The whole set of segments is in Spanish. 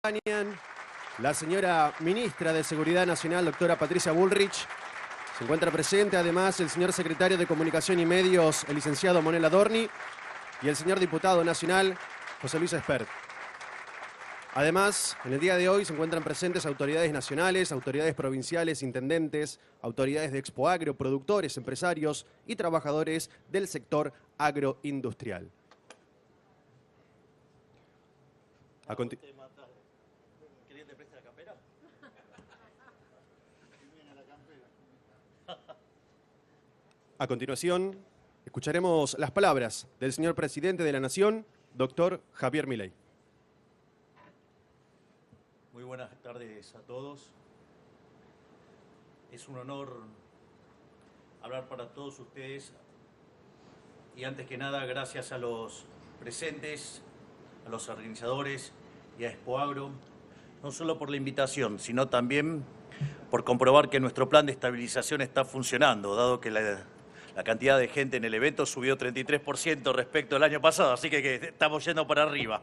acompañan la señora ministra de Seguridad Nacional, doctora Patricia Bullrich. Se encuentra presente además el señor secretario de Comunicación y Medios, el licenciado Manuel Adorni, y el señor diputado nacional, José Luis Espert. Además, en el día de hoy se encuentran presentes autoridades nacionales, autoridades provinciales, intendentes, autoridades de Expoagro, productores, empresarios y trabajadores del sector agroindustrial. A continuación, escucharemos las palabras del señor presidente de la Nación, doctor Javier Milei. Muy buenas tardes a todos. Es un honor hablar para todos ustedes y antes que nada gracias a los presentes, a los organizadores y a Expoagro, no solo por la invitación, sino también por comprobar que nuestro plan de estabilización está funcionando, dado que la cantidad de gente en el evento subió 33% respecto al año pasado, así que estamos yendo para arriba.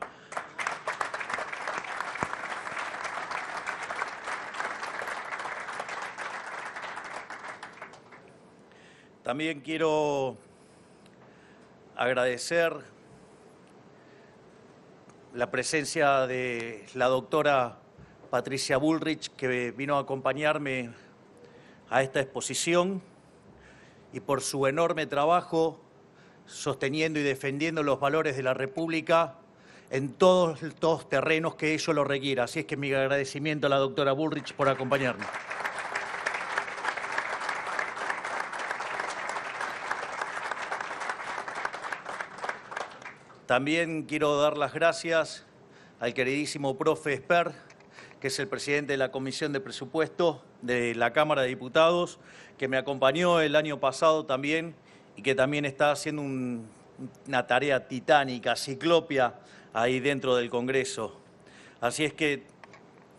También quiero agradecer la presencia de la doctora Patricia Bullrich, que vino a acompañarme a esta exposición, y por su enorme trabajo sosteniendo y defendiendo los valores de la República en todos los terrenos que ello lo requiera. Así es que mi agradecimiento a la doctora Bullrich por acompañarme. También quiero dar las gracias al queridísimo profe Espert, que es el presidente de la Comisión de Presupuesto de la Cámara de Diputados, que me acompañó el año pasado también y que también está haciendo una tarea titánica, ciclopia, ahí dentro del Congreso. Así es que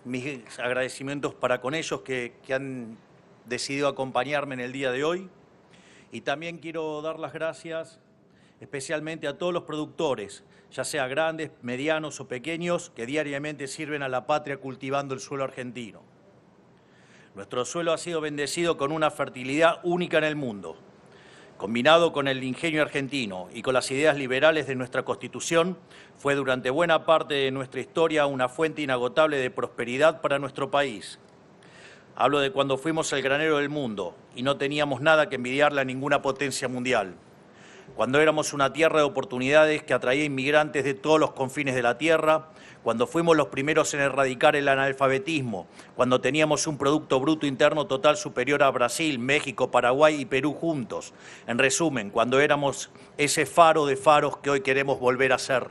mis agradecimientos para con ellos que han decidido acompañarme en el día de hoy. Y también quiero dar las gracias especialmente a todos los productores, ya sea grandes, medianos o pequeños, que diariamente sirven a la patria cultivando el suelo argentino. Nuestro suelo ha sido bendecido con una fertilidad única en el mundo. Combinado con el ingenio argentino y con las ideas liberales de nuestra Constitución, fue durante buena parte de nuestra historia una fuente inagotable de prosperidad para nuestro país. Hablo de cuando fuimos el granero del mundo y no teníamos nada que envidiarle a ninguna potencia mundial. Cuando éramos una tierra de oportunidades que atraía inmigrantes de todos los confines de la tierra, cuando fuimos los primeros en erradicar el analfabetismo, cuando teníamos un Producto Bruto Interno Total superior a Brasil, México, Paraguay y Perú juntos. En resumen, cuando éramos ese faro de faros que hoy queremos volver a ser.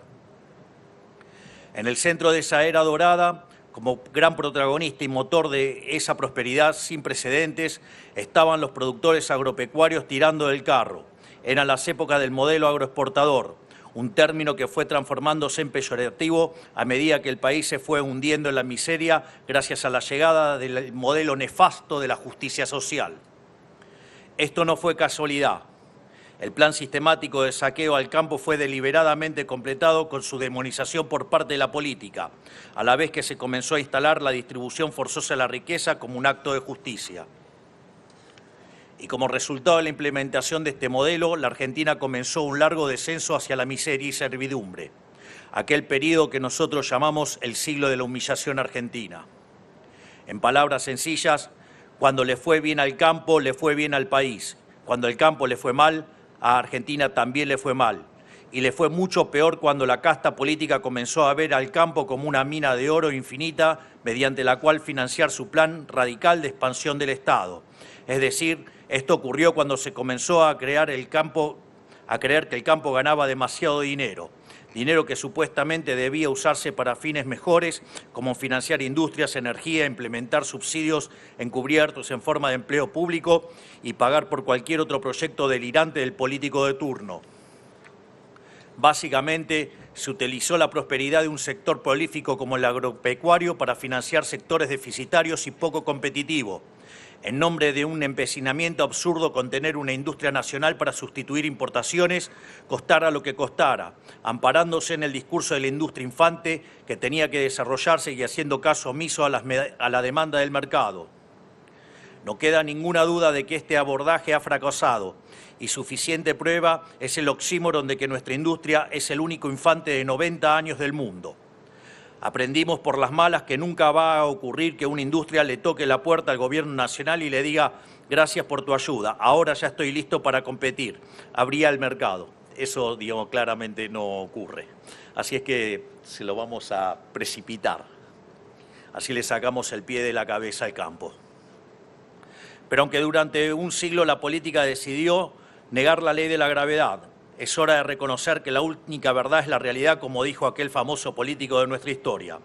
En el centro de esa era dorada, como gran protagonista y motor de esa prosperidad sin precedentes, estaban los productores agropecuarios tirando del carro. Eran las épocas del modelo agroexportador, un término que fue transformándose en peyorativo a medida que el país se fue hundiendo en la miseria gracias a la llegada del modelo nefasto de la justicia social. Esto no fue casualidad. El plan sistemático de saqueo al campo fue deliberadamente completado con su demonización por parte de la política, a la vez que se comenzó a instalar la distribución forzosa de la riqueza como un acto de justicia. Y como resultado de la implementación de este modelo, la Argentina comenzó un largo descenso hacia la miseria y servidumbre, aquel periodo que nosotros llamamos el siglo de la humillación argentina. En palabras sencillas, cuando le fue bien al campo, le fue bien al país. Cuando el campo le fue mal, a Argentina también le fue mal. Y le fue mucho peor cuando la casta política comenzó a ver al campo como una mina de oro infinita mediante la cual financiar su plan radical de expansión del Estado. Es decir, esto ocurrió cuando se comenzó a creer que el campo ganaba demasiado dinero que supuestamente debía usarse para fines mejores, como financiar industrias, energía, implementar subsidios encubiertos en forma de empleo público y pagar por cualquier otro proyecto delirante del político de turno. Básicamente, se utilizó la prosperidad de un sector prolífico como el agropecuario para financiar sectores deficitarios y poco competitivos. en nombre de un empecinamiento absurdo con tener una industria nacional para sustituir importaciones, costara lo que costara, amparándose en el discurso de la industria infante que tenía que desarrollarse y haciendo caso omiso a la demanda del mercado. No queda ninguna duda de que este abordaje ha fracasado y suficiente prueba es el oxímoron de que nuestra industria es el único infante de 90 años del mundo. Aprendimos por las malas que nunca va a ocurrir que una industria le toque la puerta al gobierno nacional y le diga gracias por tu ayuda, ahora ya estoy listo para competir, abría el mercado. Eso, digamos, claramente no ocurre. Así es que se lo vamos a precipitar. Así le sacamos el pie de la cabeza al campo. Pero aunque durante un siglo la política decidió negar la ley de la gravedad, es hora de reconocer que la única verdad es la realidad, como dijo aquel famoso político de nuestra historia.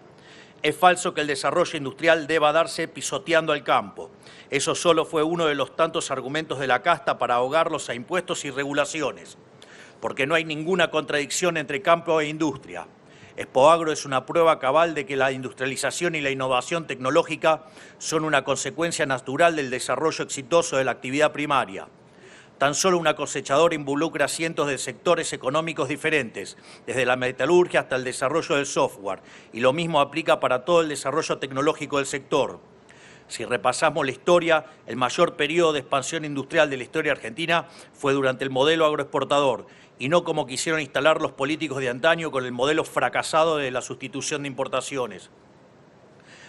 Es falso que el desarrollo industrial deba darse pisoteando al campo. Eso solo fue uno de los tantos argumentos de la casta para ahogarlos a impuestos y regulaciones, porque no hay ninguna contradicción entre campo e industria. Expoagro es una prueba cabal de que la industrialización y la innovación tecnológica son una consecuencia natural del desarrollo exitoso de la actividad primaria. Tan solo una cosechadora involucra cientos de sectores económicos diferentes, desde la metalurgia hasta el desarrollo del software, y lo mismo aplica para todo el desarrollo tecnológico del sector. Si repasamos la historia, el mayor periodo de expansión industrial de la historia argentina fue durante el modelo agroexportador, y no como quisieron instalar los políticos de antaño con el modelo fracasado de la sustitución de importaciones.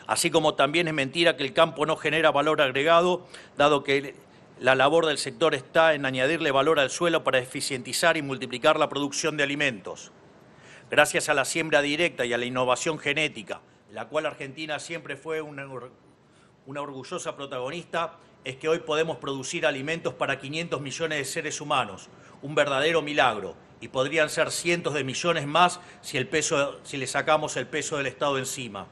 Así como también es mentira que el campo no genera valor agregado, dado que la labor del sector está en añadirle valor al suelo para eficientizar y multiplicar la producción de alimentos. Gracias a la siembra directa y a la innovación genética, la cual Argentina siempre fue una orgullosa protagonista, es que hoy podemos producir alimentos para 500 millones de seres humanos, un verdadero milagro, y podrían ser cientos de millones más si le sacamos el peso del Estado encima.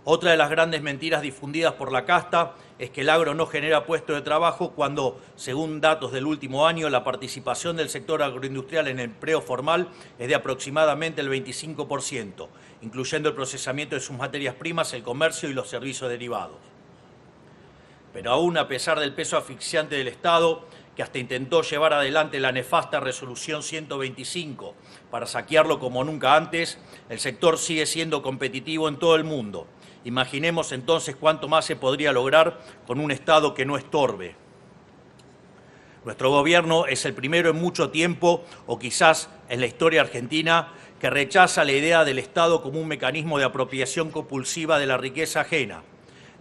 Otra de las grandes mentiras difundidas por la casta es que el agro no genera puestos de trabajo cuando, según datos del último año, la participación del sector agroindustrial en el empleo formal es de aproximadamente el 25%, incluyendo el procesamiento de sus materias primas, el comercio y los servicios derivados. Pero aún a pesar del peso asfixiante del Estado, que hasta intentó llevar adelante la nefasta Resolución 125 para saquearlo como nunca antes, el sector sigue siendo competitivo en todo el mundo. Imaginemos entonces cuánto más se podría lograr con un Estado que no estorbe. Nuestro gobierno es el primero en mucho tiempo, o quizás en la historia argentina, que rechaza la idea del Estado como un mecanismo de apropiación compulsiva de la riqueza ajena.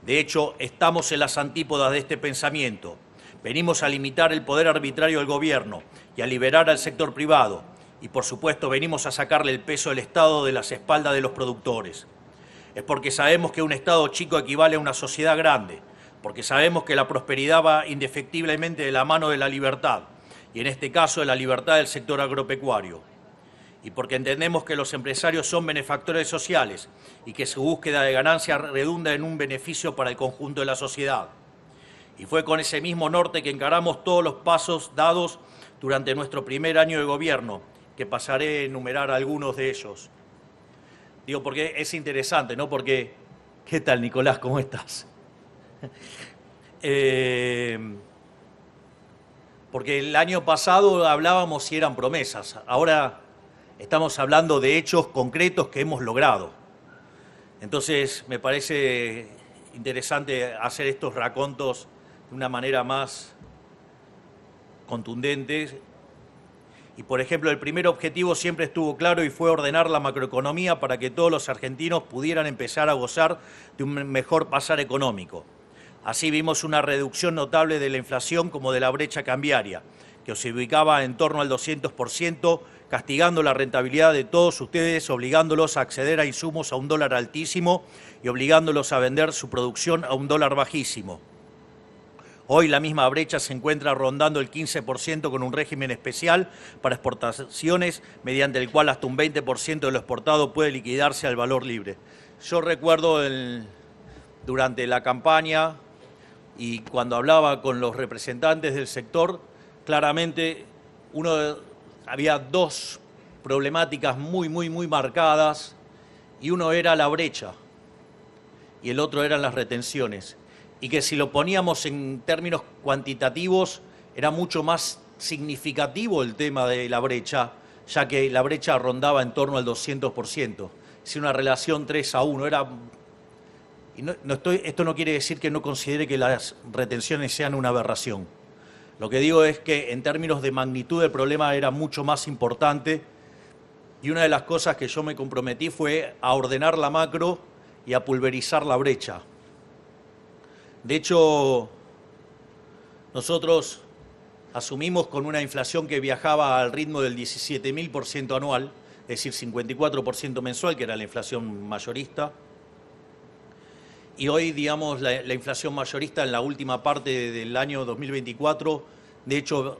De hecho, estamos en las antípodas de este pensamiento. Venimos a limitar el poder arbitrario del gobierno y a liberar al sector privado. Y, por supuesto, venimos a sacarle el peso del Estado de las espaldas de los productores. Es porque sabemos que un Estado chico equivale a una sociedad grande, porque sabemos que la prosperidad va indefectiblemente de la mano de la libertad, y en este caso de la libertad del sector agropecuario. Y porque entendemos que los empresarios son benefactores sociales y que su búsqueda de ganancia redunda en un beneficio para el conjunto de la sociedad. Y fue con ese mismo norte que encaramos todos los pasos dados durante nuestro primer año de gobierno, que pasaré a enumerar algunos de ellos. Digo, porque es interesante, ¿no? Porque, ¿qué tal, Nicolás? ¿Cómo estás? Porque el año pasado hablábamos si eran promesas. Ahora estamos hablando de hechos concretos que hemos logrado. Entonces, me parece interesante hacer estos racontos de una manera más contundente. Y, por ejemplo, el primer objetivo siempre estuvo claro y fue ordenar la macroeconomía para que todos los argentinos pudieran empezar a gozar de un mejor pasar económico. Así vimos una reducción notable de la inflación como de la brecha cambiaria, que se ubicaba en torno al 200%, castigando la rentabilidad de todos ustedes, obligándolos a acceder a insumos a un dólar altísimo y obligándolos a vender su producción a un dólar bajísimo. Hoy la misma brecha se encuentra rondando el 15% con un régimen especial para exportaciones, mediante el cual hasta un 20% de lo exportado puede liquidarse al valor libre. Yo recuerdo durante la campaña y cuando hablaba con los representantes del sector, claramente había dos problemáticas muy marcadas, y uno era la brecha y el otro eran las retenciones. y que si lo poníamos en términos cuantitativos era mucho más significativo el tema de la brecha, ya que la brecha rondaba en torno al 200%. Es una relación 3-1. Esto no quiere decir que no considere que las retenciones sean una aberración. Lo que digo es que en términos de magnitud el problema era mucho más importante, y una de las cosas que yo me comprometí fue a ordenar la macro y a pulverizar la brecha. De hecho, nosotros asumimos con una inflación que viajaba al ritmo del 17.000% anual, es decir, 54% mensual, que era la inflación mayorista. Y hoy, digamos, la inflación mayorista en la última parte del año 2024, de hecho,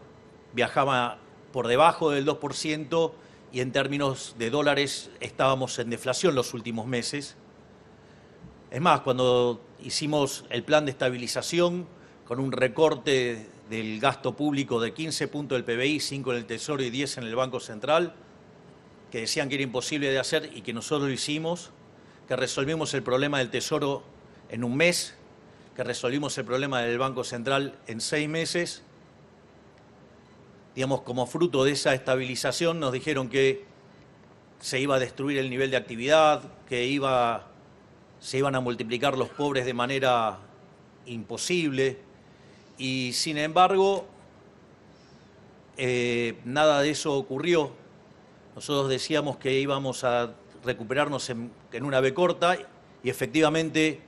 viajaba por debajo del 2%, y en términos de dólares estábamos en deflación los últimos meses. Es más, cuando hicimos el plan de estabilización con un recorte del gasto público de 15 puntos del PBI, 5 en el Tesoro y 10 en el Banco Central, que decían que era imposible de hacer y que nosotros lo hicimos, que resolvimos el problema del Tesoro en un mes, que resolvimos el problema del Banco Central en 6 meses. Digamos, como fruto de esa estabilización nos dijeron que se iba a destruir el nivel de actividad, que se iban a multiplicar los pobres de manera imposible, y sin embargo nada de eso ocurrió. Nosotros decíamos que íbamos a recuperarnos en una V corta, y efectivamente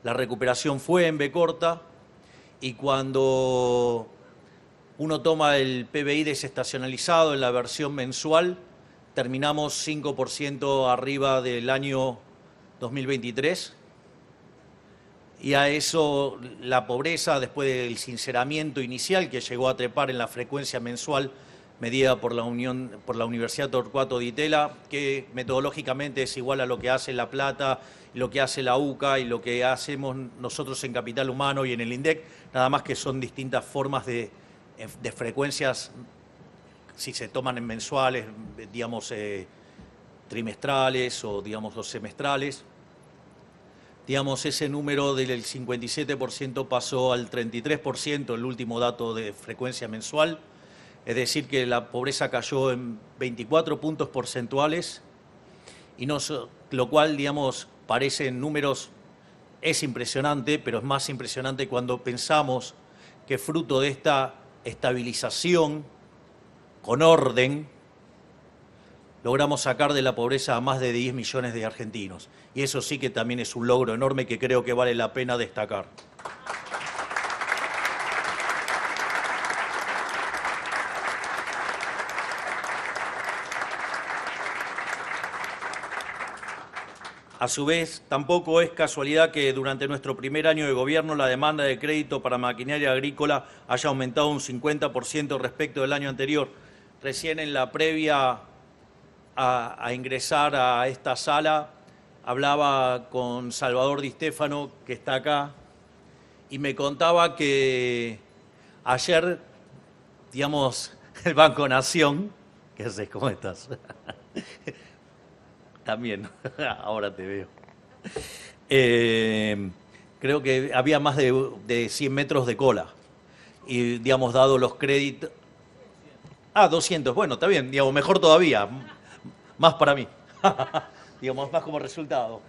la recuperación fue en V corta, y cuando uno toma el PBI desestacionalizado en la versión mensual, terminamos 5% arriba del año 2023, y a eso la pobreza, después del sinceramiento inicial que llegó a trepar en la frecuencia mensual medida por la Universidad Torcuato Di Tella, que metodológicamente es igual a lo que hace La Plata, lo que hace la UCA y lo que hacemos nosotros en Capital Humano y en el INDEC, nada más que son distintas formas de frecuencias, si se toman en mensuales, digamos, trimestrales o, digamos, o semestrales. Digamos, ese número del 57% pasó al 33%, el último dato de frecuencia mensual, es decir, que la pobreza cayó en 24 puntos porcentuales, y lo cual, digamos, parece en números, es impresionante, pero es más impresionante cuando pensamos que fruto de esta estabilización con orden, logramos sacar de la pobreza a más de 10 millones de argentinos. Y eso sí que también es un logro enorme que creo que vale la pena destacar. A su vez, tampoco es casualidad que durante nuestro primer año de gobierno la demanda de crédito para maquinaria agrícola haya aumentado un 50% respecto del año anterior. Recién en la previa a ingresar a esta sala hablaba con Salvador Di Stefano, que está acá, y me contaba que ayer, digamos, el Banco Nación, ¿qué haces? ¿Cómo estás? También, ahora te veo. Creo que había más de 100 metros de cola. Y, digamos, dado los créditos... 200, bueno, está bien, digamos, mejor todavía. Más para mí. Digamos, más como resultado.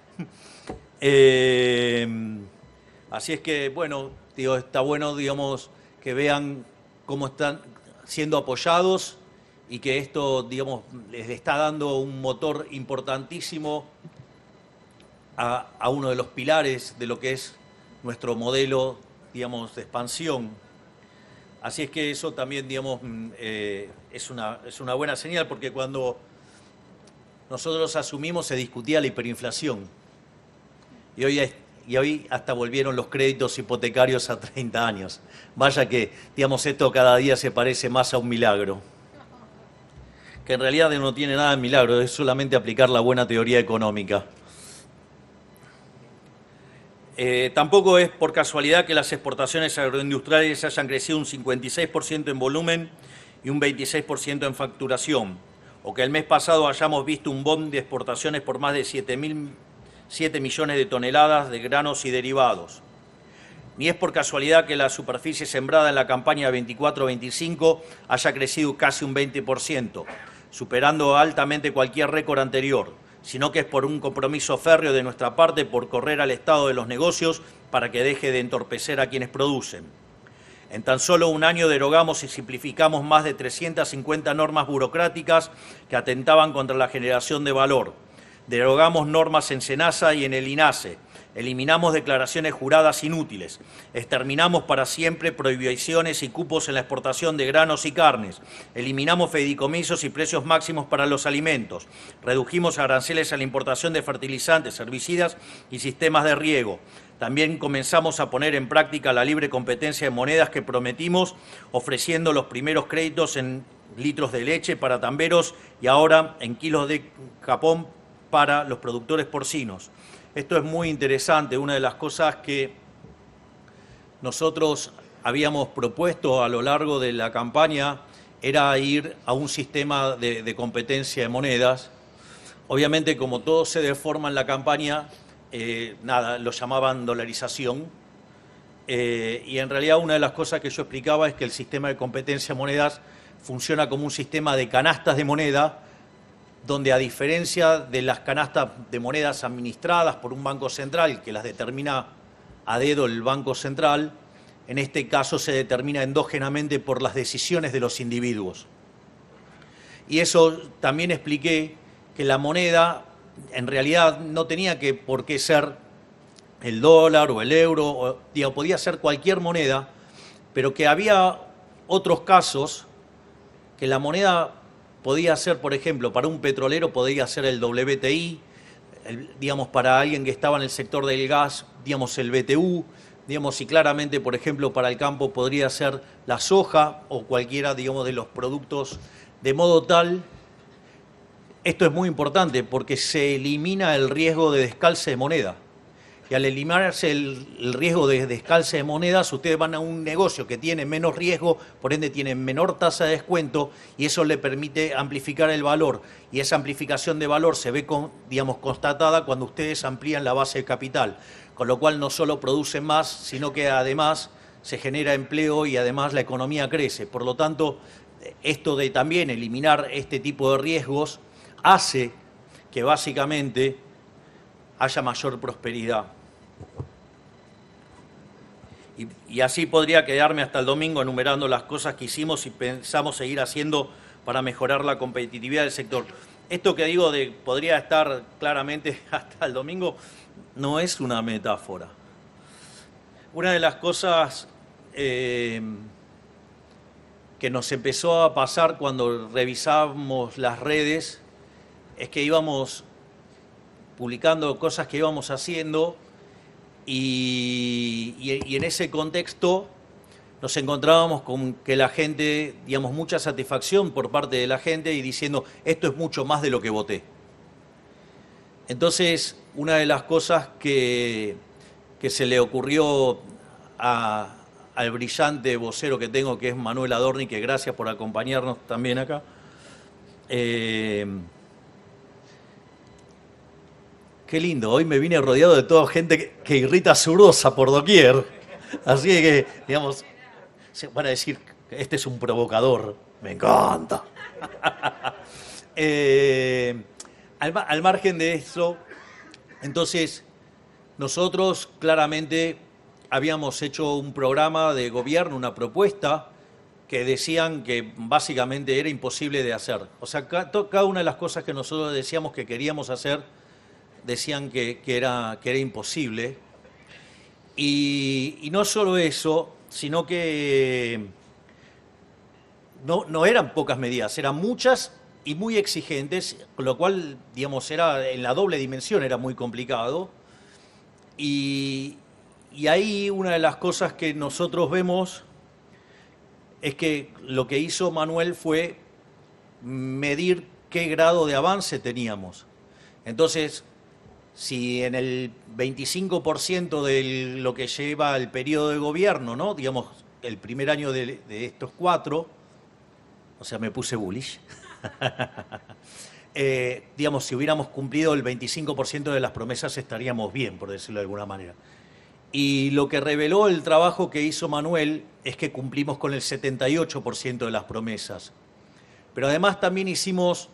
Así es que, bueno, digo, está bueno, digamos, que vean cómo están siendo apoyados, y que esto, digamos, les está dando un motor importantísimo a uno de los pilares de lo que es nuestro modelo, digamos, de expansión. Así es que eso también, digamos, es una buena señal, porque cuando nosotros asumimos se discutía la hiperinflación, y hoy hasta volvieron los créditos hipotecarios a 30 años. Vaya que, digamos, esto cada día se parece más a un milagro, que en realidad no tiene nada de milagro, es solamente aplicar la buena teoría económica. Tampoco es por casualidad que las exportaciones agroindustriales hayan crecido un 56% en volumen y un 26% en facturación, o que el mes pasado hayamos visto un boom de exportaciones por más de 7 millones de toneladas de granos y derivados. Ni es por casualidad que la superficie sembrada en la campaña 24-25 haya crecido casi un 20%, superando altamente cualquier récord anterior, sino que es por un compromiso férreo de nuestra parte por correr al estado de los negocios para que deje de entorpecer a quienes producen. En tan solo un año derogamos y simplificamos más de 350 normas burocráticas que atentaban contra la generación de valor. Derogamos normas en SENASA y en el INASE. Eliminamos declaraciones juradas inútiles. Exterminamos para siempre prohibiciones y cupos en la exportación de granos y carnes. Eliminamos fideicomisos y precios máximos para los alimentos. Redujimos aranceles a la importación de fertilizantes, herbicidas y sistemas de riego. También comenzamos a poner en práctica la libre competencia de monedas que prometimos, ofreciendo los primeros créditos en litros de leche para tamberos y ahora en kilos de capón para los productores porcinos. Esto es muy interesante, una de las cosas que nosotros habíamos propuesto a lo largo de la campaña era ir a un sistema de competencia de monedas. Obviamente, como todo se deforma en la campaña, lo llamaban dolarización. Y en realidad una de las cosas que yo explicaba es que el sistema de competencia de monedas funciona como un sistema de canastas de moneda, donde a diferencia de las canastas de monedas administradas por un banco central, que las determina a dedo el Banco Central, en este caso se determina endógenamente por las decisiones de los individuos. Y eso también expliqué que la moneda en realidad no tenía por qué ser el dólar o el euro, podía ser cualquier moneda, pero que había otros casos que la moneda podía ser, por ejemplo, para un petrolero podía ser el WTI, para alguien que estaba en el sector del gas, el BTU, y claramente, por ejemplo, para el campo podría ser la soja o cualquiera, de los productos, de modo tal, esto es muy importante porque se elimina el riesgo de descalce de moneda. Y al eliminarse el riesgo de descalce de monedas, ustedes van a un negocio que tiene menos riesgo, por ende tiene menor tasa de descuento y eso le permite amplificar el valor. Y esa amplificación de valor se ve, constatada cuando ustedes amplían la base de capital. Con lo cual no solo producen más, sino que además se genera empleo y además la economía crece. Por lo tanto, esto de también eliminar este tipo de riesgos hace que básicamente haya mayor prosperidad. Y así podría quedarme hasta el domingo enumerando las cosas que hicimos y pensamos seguir haciendo para mejorar la competitividad del sector. Esto que digo de podría estar claramente hasta el domingo no es una metáfora. Una de las cosas que nos empezó a pasar cuando revisábamos las redes es que íbamos publicando cosas que íbamos haciendo y en ese contexto nos encontrábamos con que la gente, mucha satisfacción por parte de la gente y diciendo, esto es mucho más de lo que voté. Entonces, una de las cosas que se le ocurrió al brillante vocero que tengo, que es Manuel Adorni, que gracias por acompañarnos también acá, qué lindo, hoy me vine rodeado de toda gente que irrita zurdosa por doquier. Así que, se van a decir, este es un provocador. Me encanta. Al margen de eso, entonces, nosotros claramente habíamos hecho un programa de gobierno, una propuesta, que decían que básicamente era imposible de hacer. O sea, cada una de las cosas que nosotros decíamos que queríamos hacer, decían que era imposible. Y no solo eso, sino que no eran pocas medidas, eran muchas y muy exigentes, con lo cual, era en la doble dimensión, era muy complicado. Y ahí una de las cosas que nosotros vemos es que lo que hizo Manuel fue medir qué grado de avance teníamos. Entonces, si en el 25% de lo que lleva el periodo de gobierno, ¿no? El primer año de estos 4, o sea, me puse bullish, si hubiéramos cumplido el 25% de las promesas estaríamos bien, por decirlo de alguna manera. Y lo que reveló el trabajo que hizo Manuel es que cumplimos con el 78% de las promesas. Pero además también hicimos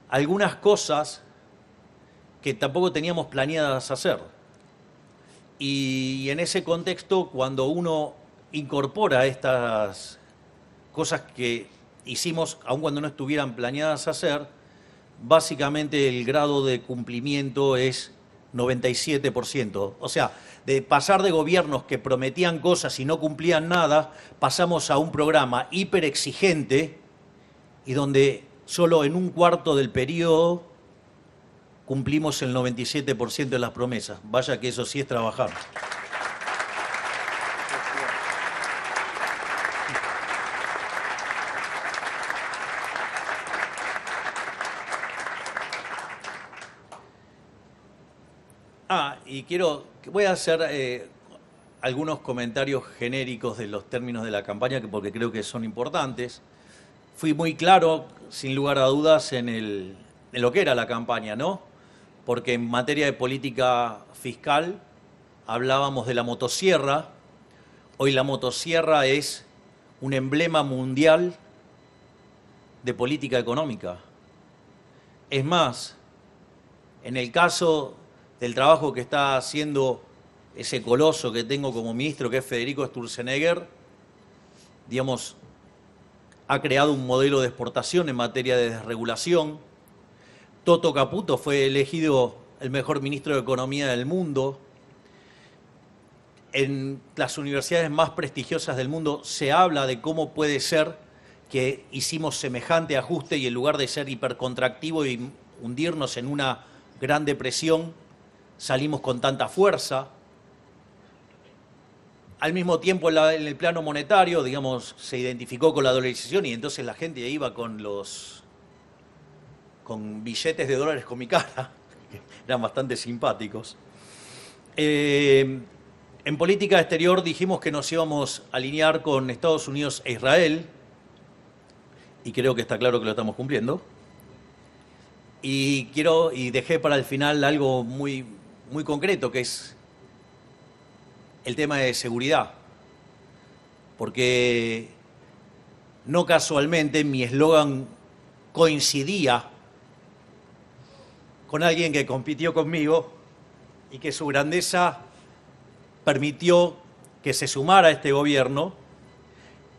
algunas cosas que tampoco teníamos planeadas hacer. Y en ese contexto, cuando uno incorpora estas cosas que hicimos, aun cuando no estuvieran planeadas hacer, básicamente el grado de cumplimiento es 97%. O sea, de pasar de gobiernos que prometían cosas y no cumplían nada, pasamos a un programa hiperexigente y donde solo en un cuarto del periodo cumplimos el 97% de las promesas. Vaya que eso sí es trabajar. Y voy a hacer algunos comentarios genéricos de los términos de la campaña, porque creo que son importantes. Fui muy claro, sin lugar a dudas, en lo que era la campaña, ¿no? Porque en materia de política fiscal hablábamos de la motosierra. Hoy la motosierra es un emblema mundial de política económica. Es más, en el caso del trabajo que está haciendo ese coloso que tengo como ministro, que es Federico Sturzenegger, digamos, ha creado un modelo de exportación en materia de desregulación. Toto Caputo fue elegido el mejor ministro de Economía del mundo. En las universidades más prestigiosas del mundo se habla de cómo puede ser que hicimos semejante ajuste y en lugar de ser hipercontractivo y hundirnos en una gran depresión, salimos con tanta fuerza. Al mismo tiempo, en el plano monetario, digamos, se identificó con la dolarización y entonces la gente iba con billetes de dólares con mi cara, que eran bastante simpáticos. En política exterior dijimos que nos íbamos a alinear con Estados Unidos e Israel, y creo que está claro que lo estamos cumpliendo. Y dejé para el final algo muy concreto, que es el tema de seguridad. Porque no casualmente mi eslogan coincidía con alguien que compitió conmigo y que su grandeza permitió que se sumara a este gobierno,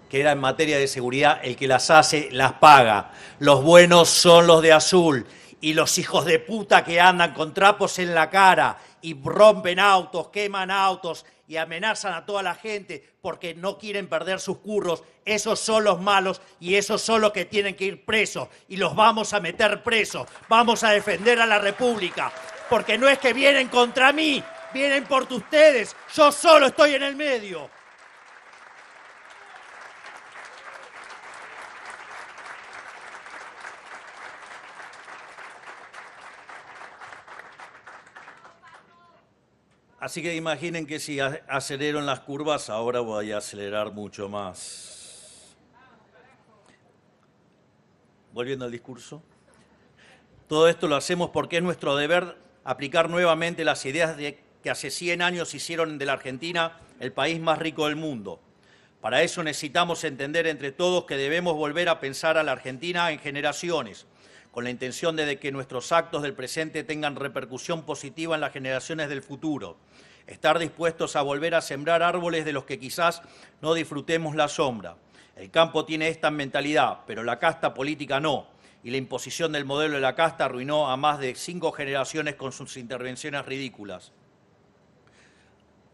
que era en materia de seguridad: el que las hace, las paga. Los buenos son los de azul. Y los hijos de puta que andan con trapos en la cara y rompen autos, queman autos y amenazan a toda la gente porque no quieren perder sus curros, esos son los malos y esos son los que tienen que ir presos. Y los vamos a meter presos. Vamos a defender a la República. Porque no es que vienen contra mí, vienen por ustedes. Yo solo estoy en el medio. Así que imaginen que si acelero en las curvas, ahora voy a acelerar mucho más. Volviendo al discurso. Todo esto lo hacemos porque es nuestro deber aplicar nuevamente las ideas que hace 100 años hicieron de la Argentina el país más rico del mundo. Para eso necesitamos entender entre todos que debemos volver a pensar a la Argentina en generaciones, con la intención de que nuestros actos del presente tengan repercusión positiva en las generaciones del futuro. Estar dispuestos a volver a sembrar árboles de los que quizás no disfrutemos la sombra. El campo tiene esta mentalidad, pero la casta política no. Y la imposición del modelo de la casta arruinó a más de 5 generaciones con sus intervenciones ridículas.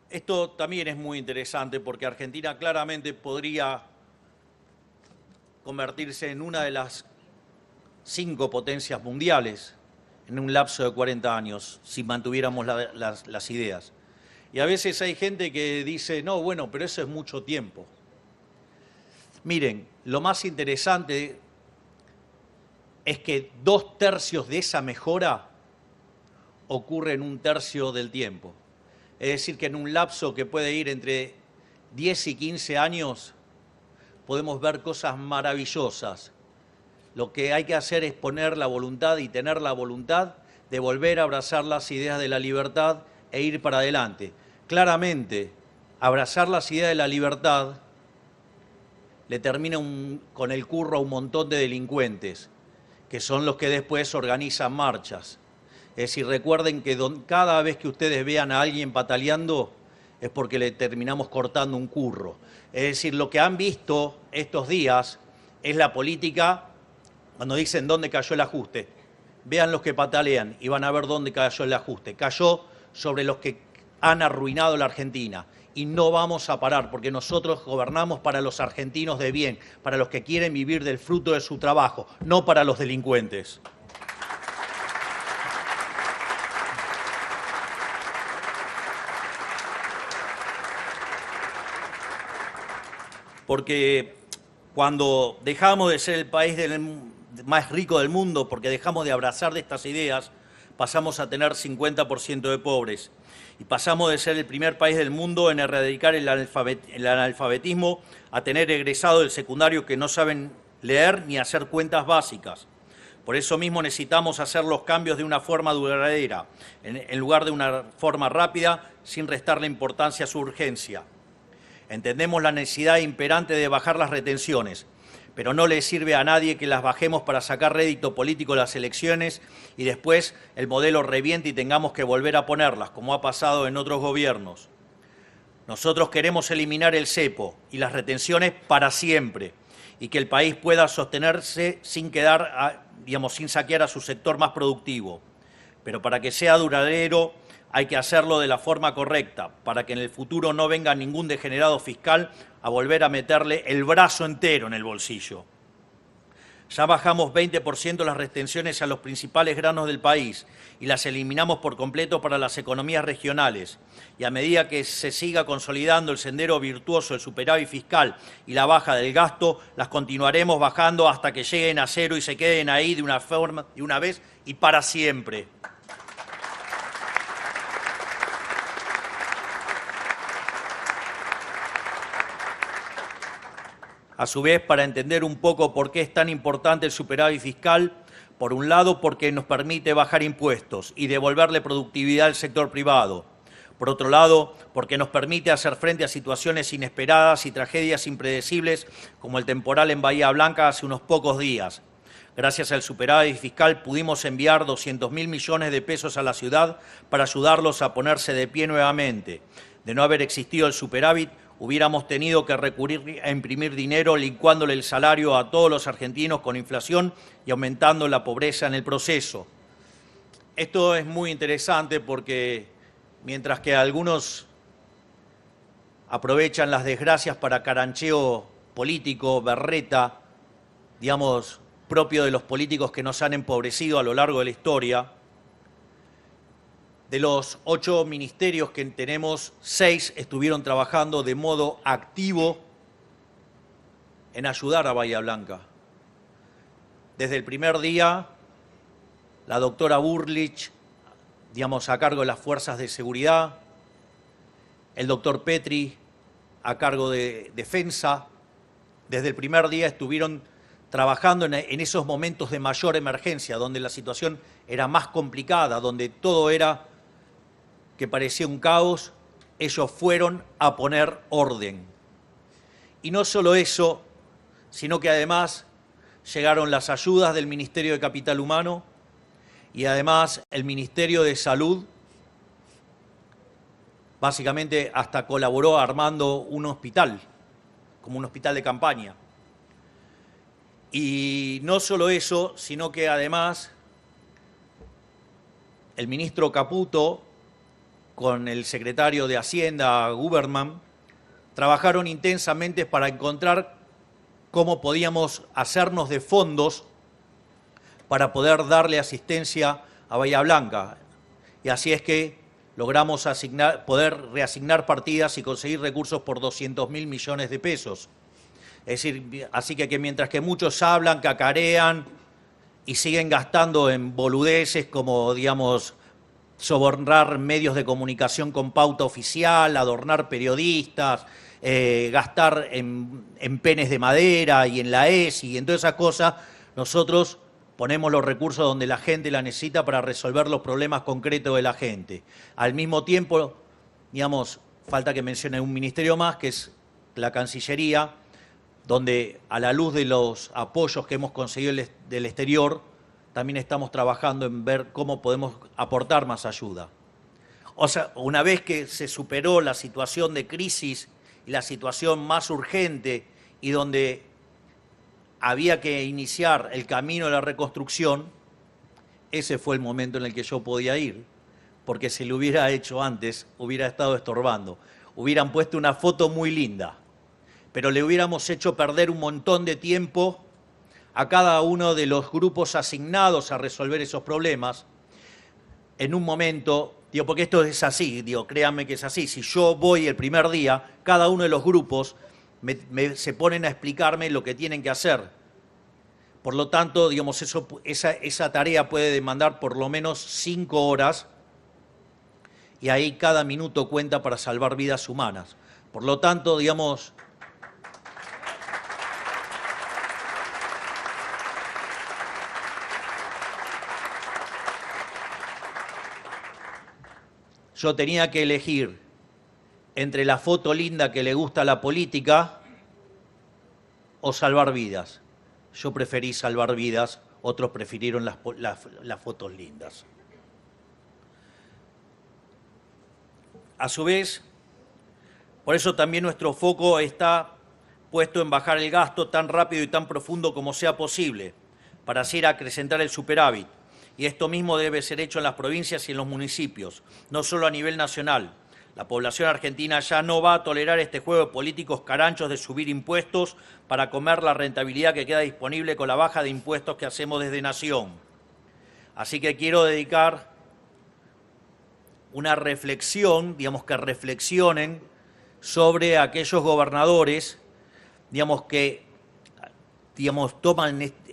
Esto también es muy interesante porque Argentina claramente podría convertirse en una de las 5 potencias mundiales en un lapso de 40 años, si mantuviéramos las ideas. Y a veces hay gente que dice, no, bueno, pero eso es mucho tiempo. Miren, lo más interesante es que 2/3 de esa mejora ocurre en 1/3 del tiempo. Es decir, que en un lapso que puede ir entre 10 y 15 años podemos ver cosas maravillosas. Lo que hay que hacer es poner la voluntad y tener la voluntad de volver a abrazar las ideas de la libertad e ir para adelante. claramente abrazar las ideas de la libertad le termina con el curro a un montón de delincuentes, que son los que después organizan marchas. Es decir, recuerden que cada vez que ustedes vean a alguien pataleando es porque le terminamos cortando un curro. Es decir, lo que han visto estos días es la política, cuando dicen dónde cayó el ajuste. Vean los que patalean y van a ver dónde cayó el ajuste. Cayó sobre los que han arruinado la Argentina. Y no vamos a parar, porque nosotros gobernamos para los argentinos de bien, para los que quieren vivir del fruto de su trabajo, no para los delincuentes. Porque cuando dejamos de ser el país más rico del mundo, porque dejamos de abrazar de estas ideas, pasamos a tener 50% de pobres. Y pasamos de ser el primer país del mundo en erradicar el analfabetismo a tener egresados del secundario que no saben leer ni hacer cuentas básicas. Por eso mismo necesitamos hacer los cambios de una forma duradera, en lugar de una forma rápida, sin restarle importancia a su urgencia. Entendemos la necesidad imperante de bajar las retenciones, pero no le sirve a nadie que las bajemos para sacar rédito político de las elecciones y después el modelo reviente y tengamos que volver a ponerlas, como ha pasado en otros gobiernos. Nosotros queremos eliminar el cepo y las retenciones para siempre y que el país pueda sostenerse sin sin saquear a su sector más productivo. Pero para que sea duradero hay que hacerlo de la forma correcta, para que en el futuro no venga ningún degenerado fiscal a volver a meterle el brazo entero en el bolsillo. Ya bajamos 20% las retenciones a los principales granos del país y las eliminamos por completo para las economías regionales. Y a medida que se siga consolidando el sendero virtuoso del superávit fiscal y la baja del gasto, las continuaremos bajando hasta que lleguen a cero y se queden ahí de una vez y para siempre. A su vez, para entender un poco por qué es tan importante el superávit fiscal, por un lado, porque nos permite bajar impuestos y devolverle productividad al sector privado. Por otro lado, porque nos permite hacer frente a situaciones inesperadas y tragedias impredecibles como el temporal en Bahía Blanca hace unos pocos días. Gracias al superávit fiscal pudimos enviar 200.000 millones de pesos a la ciudad para ayudarlos a ponerse de pie nuevamente. De no haber existido el superávit, hubiéramos tenido que recurrir a imprimir dinero licuándole el salario a todos los argentinos con inflación y aumentando la pobreza en el proceso. Esto es muy interesante porque mientras que algunos aprovechan las desgracias para carancheo político, berreta, digamos, propio de los políticos que nos han empobrecido a lo largo de la historia, de los 8 ministerios que tenemos, 6 estuvieron trabajando de modo activo en ayudar a Bahía Blanca. Desde el primer día, la doctora Bullrich, digamos, a cargo de las fuerzas de seguridad, el doctor Petri, a cargo de defensa, desde el primer día estuvieron trabajando en esos momentos de mayor emergencia, donde la situación era más complicada, donde todo era que parecía un caos, ellos fueron a poner orden. Y no solo eso, sino que además llegaron las ayudas del Ministerio de Capital Humano y además el Ministerio de Salud, básicamente hasta colaboró armando un hospital, como un hospital de campaña. Y no solo eso, sino que además el ministro Caputo, con el secretario de Hacienda, Guberman, trabajaron intensamente para encontrar cómo podíamos hacernos de fondos para poder darle asistencia a Bahía Blanca. Y así es que logramos poder reasignar partidas y conseguir recursos por 200.000 millones de pesos. Es decir, así que mientras que muchos hablan, cacarean y siguen gastando en boludeces como, digamos, sobornar medios de comunicación con pauta oficial, adornar periodistas, gastar en penes de madera y en la ESI y en todas esas cosas, nosotros ponemos los recursos donde la gente la necesita para resolver los problemas concretos de la gente. Al mismo tiempo, digamos, falta que mencione un ministerio más, que es la Cancillería, donde a la luz de los apoyos que hemos conseguido del exterior, también estamos trabajando en ver cómo podemos aportar más ayuda. O sea, una vez que se superó la situación de crisis y la situación más urgente y donde había que iniciar el camino de la reconstrucción, ese fue el momento en el que yo podía ir, porque si lo hubiera hecho antes, hubiera estado estorbando. Hubieran puesto una foto muy linda, pero le hubiéramos hecho perder un montón de tiempo a cada uno de los grupos asignados a resolver esos problemas en un momento, digo, porque esto es así, digo, créanme que es así. Si yo voy el primer día, cada uno de los grupos se ponen a explicarme lo que tienen que hacer. Por lo tanto, digamos, esa tarea puede demandar por lo menos 5 horas y ahí cada minuto cuenta para salvar vidas humanas. Por lo tanto, digamos, yo tenía que elegir entre la foto linda que le gusta a la política o salvar vidas. Yo preferí salvar vidas, otros prefirieron las fotos lindas. A su vez, por eso también nuestro foco está puesto en bajar el gasto tan rápido y tan profundo como sea posible, para así acrecentar el superávit. Y esto mismo debe ser hecho en las provincias y en los municipios, no solo a nivel nacional. La población argentina ya no va a tolerar este juego de políticos caranchos de subir impuestos para comer la rentabilidad que queda disponible con la baja de impuestos que hacemos desde Nación. Así que quiero dedicar una reflexión, digamos, que reflexionen sobre aquellos gobernadores, digamos, que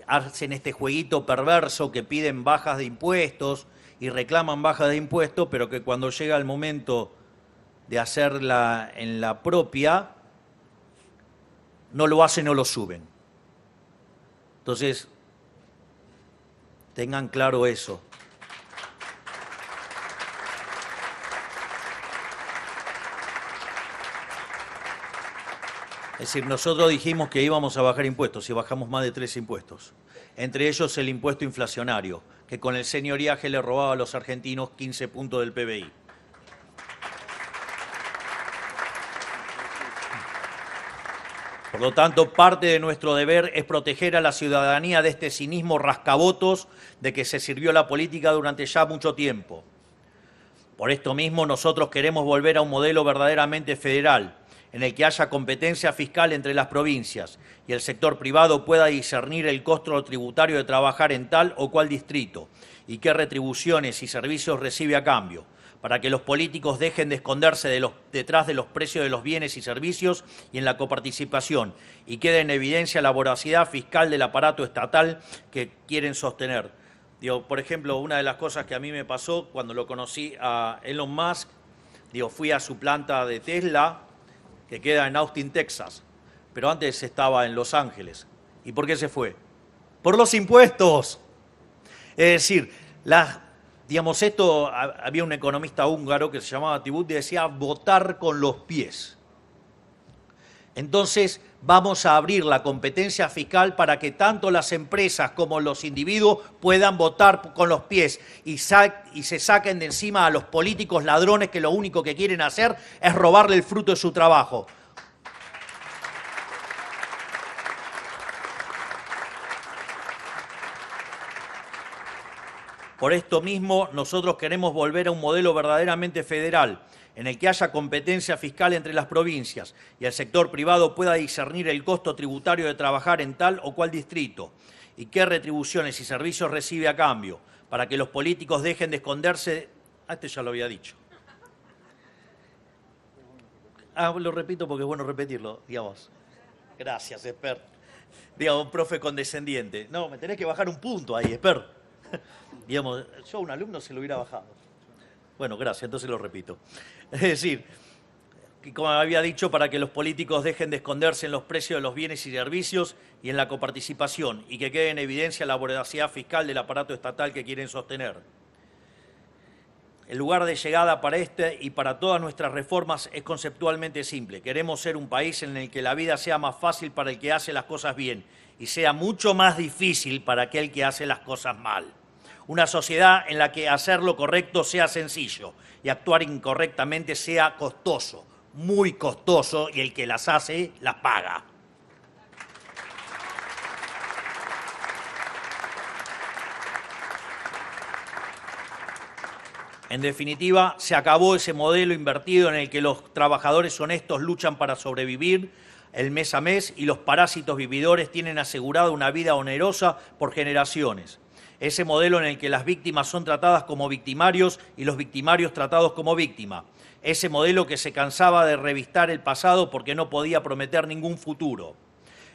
hacen este jueguito perverso que piden bajas de impuestos y reclaman bajas de impuestos, pero que cuando llega el momento de hacerla en la propia, no lo hacen o lo suben. Entonces, tengan claro eso. Es decir, nosotros dijimos que íbamos a bajar impuestos y bajamos más de 3 impuestos. Entre ellos el impuesto inflacionario, que con el señoriaje le robaba a los argentinos 15 puntos del PBI. Por lo tanto, parte de nuestro deber es proteger a la ciudadanía de este cinismo rascabotos de que se sirvió la política durante ya mucho tiempo. Por esto mismo, nosotros queremos volver a un modelo verdaderamente federal, en el que haya competencia fiscal entre las provincias y el sector privado pueda discernir el costo tributario de trabajar en tal o cual distrito y qué retribuciones y servicios recibe a cambio, para que los políticos dejen de esconderse detrás de los precios de los bienes y servicios y en la coparticipación y quede en evidencia la voracidad fiscal del aparato estatal que quieren sostener. Digo, por ejemplo, una de las cosas que a mí me pasó cuando lo conocí a Elon Musk, fui a su planta de Tesla, que queda en Austin, Texas, pero antes estaba en Los Ángeles. ¿Y por qué se fue? ¡Por los impuestos! Es decir, había un economista húngaro que se llamaba Tibut y decía votar con los pies. Entonces, vamos a abrir la competencia fiscal para que tanto las empresas como los individuos puedan votar con los pies y se saquen de encima a los políticos ladrones que lo único que quieren hacer es robarle el fruto de su trabajo. Por esto mismo, nosotros queremos volver a un modelo verdaderamente federal, en el que haya competencia fiscal entre las provincias y el sector privado pueda discernir el costo tributario de trabajar en tal o cual distrito y qué retribuciones y servicios recibe a cambio, para que los políticos dejen de esconderse. Este ya lo había dicho. Lo repito porque es bueno repetirlo, digamos. Gracias, Esper. Digamos, un profe condescendiente. No, me tenés que bajar un punto ahí, Esper. Digamos, yo a un alumno se lo hubiera bajado. Bueno, gracias, entonces lo repito. Es decir, que como había dicho, para que los políticos dejen de esconderse en los precios de los bienes y servicios y en la coparticipación y que quede en evidencia la voracidad fiscal del aparato estatal que quieren sostener. El lugar de llegada para este y para todas nuestras reformas es conceptualmente simple. Queremos ser un país en el que la vida sea más fácil para el que hace las cosas bien y sea mucho más difícil para aquel que hace las cosas mal. Una sociedad en la que hacer lo correcto sea sencillo y actuar incorrectamente sea costoso, muy costoso, y el que las hace las paga. En definitiva, se acabó ese modelo invertido en el que los trabajadores honestos luchan para sobrevivir el mes a mes y los parásitos vividores tienen asegurada una vida onerosa por generaciones. Ese modelo en el que las víctimas son tratadas como victimarios y los victimarios tratados como víctimas. Ese modelo que se cansaba de revistar el pasado porque no podía prometer ningún futuro.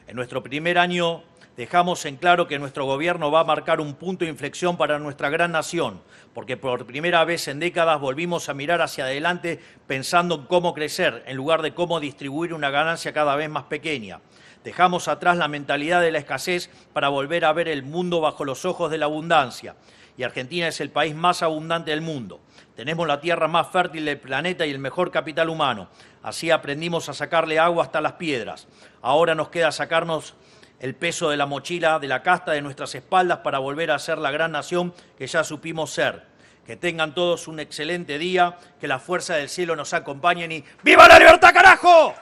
En nuestro primer año dejamos en claro que nuestro gobierno va a marcar un punto de inflexión para nuestra gran nación, porque por primera vez en décadas volvimos a mirar hacia adelante pensando en cómo crecer, en lugar de cómo distribuir una ganancia cada vez más pequeña. Dejamos atrás la mentalidad de la escasez para volver a ver el mundo bajo los ojos de la abundancia. Y Argentina es el país más abundante del mundo. Tenemos la tierra más fértil del planeta y el mejor capital humano. Así aprendimos a sacarle agua hasta las piedras. Ahora nos queda sacarnos el peso de la mochila, de la casta de nuestras espaldas para volver a ser la gran nación que ya supimos ser. Que tengan todos un excelente día, que la fuerza del cielo nos acompañen y ¡viva la libertad, carajo!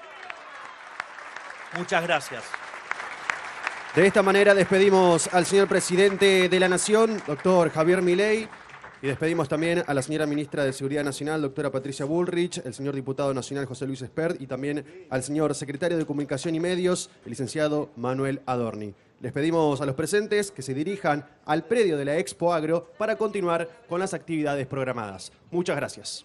Muchas gracias. De esta manera despedimos al señor presidente de la Nación, doctor Javier Milei, y despedimos también a la señora ministra de Seguridad Nacional, doctora Patricia Bullrich, el señor diputado nacional José Luis Espert y también al señor secretario de Comunicación y Medios, el licenciado Manuel Adorni. Les pedimos a los presentes que se dirijan al predio de la Expo Agro para continuar con las actividades programadas. Muchas gracias.